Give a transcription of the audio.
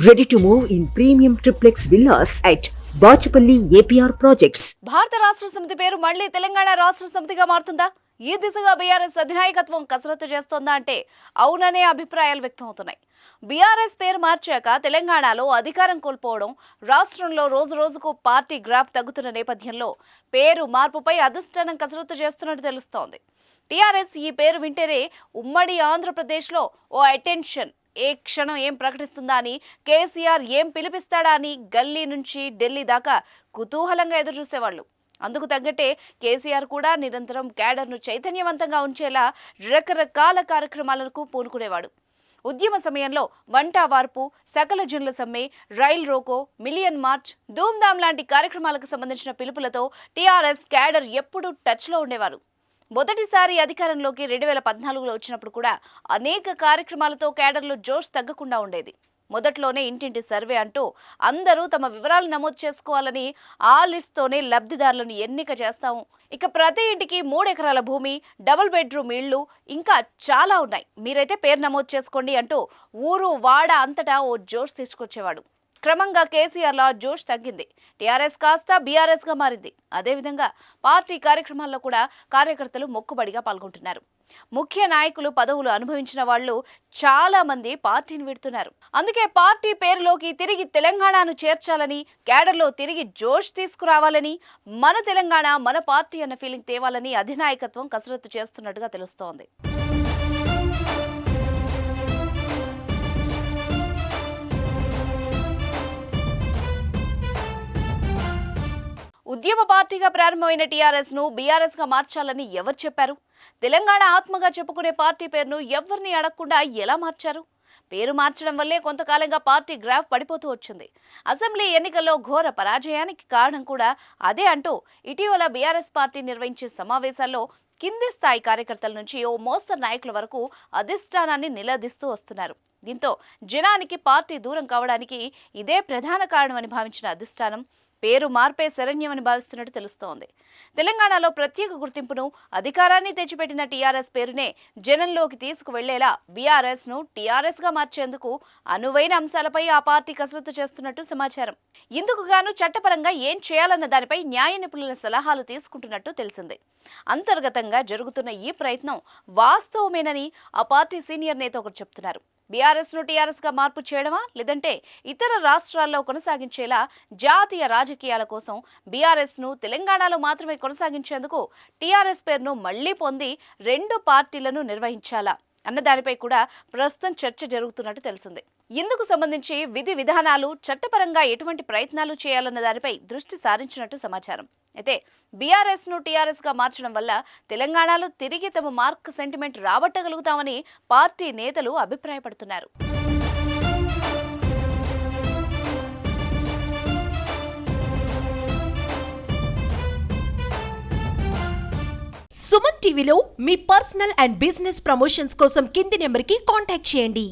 Ready to move in premium triplex villas at Bachapalli APR Projects. భారత రాష్ట్ర సమితి పేరు మళ్లీ తెలంగాణ రాష్ట్ర సమితిగా మారుతుందా? ఈ దిశగా బీఆర్ఎస్ అధినాయకత్వం కసరత్తు చేస్తోందా అంటే అవుననే అభిప్రాయాలు వ్యక్తమవుతున్నాయి. బీఆర్ఎస్ పేరు మార్చాక తెలంగాణలో అధికారం కోల్పోవడం, రాష్ట్రంలో రోజురోజుకు పార్టీ గ్రాఫ్ తగ్గుతున్న నేపథ్యంలో పేరు మార్పుపై అధిష్టానం కసరత్తు చేస్తున్నట్టు తెలుస్తోంది. టీఆర్ఎస్ ఈ పేరు వింటేనే ఉమ్మడి ఆంధ్రప్రదేశ్లో ఓ అటెన్షన్, ఏ క్షణం ఏం ప్రకటిస్తుందా అని, కేసీఆర్ ఏం పిలిపిస్తాడా అని గల్లీ నుంచి ఢిల్లీ దాకా కుతూహలంగా ఎదురుచూసేవాళ్లు. అందుకు తగ్గట్టే కేసీఆర్ కూడా నిరంతరం క్యాడర్ను చైతన్యవంతంగా ఉంచేలా రకరకాల కార్యక్రమాలకు పూనుకునేవాడు. ఉద్యమ సమయంలో వంట వార్పు, సకల జనుల సమ్మె, rail roko, million March, Dhoom Dham లాంటి కార్యక్రమాలకు సంబంధించిన పిలుపులతో టీఆర్ఎస్ క్యాడర్ ఎప్పుడూ టచ్లో ఉండేవారు. మొదటిసారి అధికారంలోకి 2014లో వచ్చినప్పుడు కూడా అనేక కార్యక్రమాలతో క్యాడర్లో జోష్ తగ్గకుండా ఉండేది. మొదట్లోనే ఇంటింటి సర్వే అంటూ అందరూ తమ వివరాలు నమోదు చేసుకోవాలని, ఆ లిస్ట్తోనే లబ్ధిదారులను ఎన్నిక చేస్తాము. ఇక ప్రతి ఇంటికి 3 ఎకరాల భూమి, డబుల్ బెడ్రూమ్ ఇళ్లు, ఇంకా చాలా ఉన్నాయి, మీరైతే పేరు నమోదు చేసుకోండి అంటూ ఊరు వాడ అంతటా ఓ జోష్ తీసుకొచ్చేవాడు. క్రమంగా కేసీఆర్లో జోష్ తగ్గింది. టీఆర్ఎస్ కాస్త బీఆర్ఎస్గా మారింది. అదేవిధంగా పార్టీ కార్యక్రమాల్లో కూడా కార్యకర్తలు మొక్కుబడిగా పాల్గొంటున్నారు. ముఖ్య నాయకులు పదవులు అనుభవించిన వాళ్ళు చాలా మంది పార్టీని విడుతున్నారు. అందుకే పార్టీ పేరులోకి తిరిగి తెలంగాణను చేర్చాలని, క్యాడర్లో తిరిగి జోష్ తీసుకురావాలని, మన తెలంగాణ మన పార్టీ అన్న ఫీలింగ్ తేవాలని అధినాయకత్వం కసరత్తు చేస్తున్నట్టుగా తెలుస్తోంది. ఉద్యమ పార్టీగా ప్రారంభమైన టీఆర్ఎస్ ను బీఆర్ఎస్ గా మార్చాలని ఎవరు చెప్పారు? తెలంగాణ ఆత్మగా చెప్పుకునే పార్టీ పేరును ఎవరిని అడగకుండా ఎలా మార్చారు? పేరు మార్చడం వల్లే కొంతకాలంగా పార్టీ గ్రాఫ్ పడిపోతూ వచ్చింది. అసెంబ్లీ ఎన్నికల్లో ఘోర పరాజయానికి కారణం కూడా అదే అంటూ ఇటీవల బీఆర్ఎస్ పార్టీ నిర్వహించే సమావేశాల్లో కింది స్థాయి కార్యకర్తల నుంచి ఓ మోస్తరు నాయకుల వరకు అధిష్టానాన్ని నిలదీస్తూ వస్తున్నారు. దీంతో జనానికి పార్టీ దూరం కావడానికి ఇదే ప్రధాన కారణమని భావించిన అధిష్టానం పేరు మార్పే శరణ్యమని భావిస్తున్నట్టు తెలుస్తోంది. తెలంగాణలో ప్రత్యేక గుర్తింపును, అధికారాన్ని తెచ్చిపెట్టిన టీఆర్ఎస్ పేరునే జనంలోకి తీసుకువెళ్లేలా బీఆర్ఎస్ ను టీఆర్ఎస్ గా మార్చేందుకు అనువైన అంశాలపై ఆ పార్టీ కసరత్తు చేస్తున్నట్టు సమాచారం. ఇందుకు గాను చట్టపరంగా ఏం చేయాలన్న దానిపై న్యాయ నిపుణుల సలహాలు తీసుకుంటున్నట్టు తెలిసింది. అంతర్గతంగా జరుగుతున్న ఈ ప్రయత్నం వాస్తవమేనని ఆ పార్టీ సీనియర్ నేత ఒకరు చెప్తున్నారు. బీఆర్ఎస్ ను టీఆర్ఎస్ గా మార్పు చేయడమా, లేదంటే ఇతర రాష్ట్రాల్లో కొనసాగించేలా జాతీయ రాజకీయాల కోసం బీఆర్ఎస్ ను తెలంగాణలో మాత్రమే కొనసాగించేందుకు టీఆర్ఎస్ పేరును మళ్లీ పొంది 2 పార్టీలను నిర్వహించాలా అన్న దానిపై కూడా ప్రస్తుతం చర్చ జరుగుతున్నట్టు తెలిసింది. ఇందుకు సంబంధించి విధి విధానాలు, చట్టపరంగా ఎటువంటి ప్రయత్నాలు చేయాలన్న దానిపై దృష్టి సారించినట్టు సమాచారం. అయితే బీఆర్ఎస్ ను టీఆర్ఎస్ గా మార్చడం వల్ల తెలంగాణలో తిరిగి తమ మార్క్ సెంటిమెంట్ రాబట్టగలుగుతామని పార్టీ నేతలు అభిప్రాయపడుతున్నారు. సుమన్ టీవీలో మీ పర్సనల్ అండ్ బిజినెస్ ప్రమోషన్స్ కోసం కింది నెంబర్కి కాంటాక్ట్ చేయండి.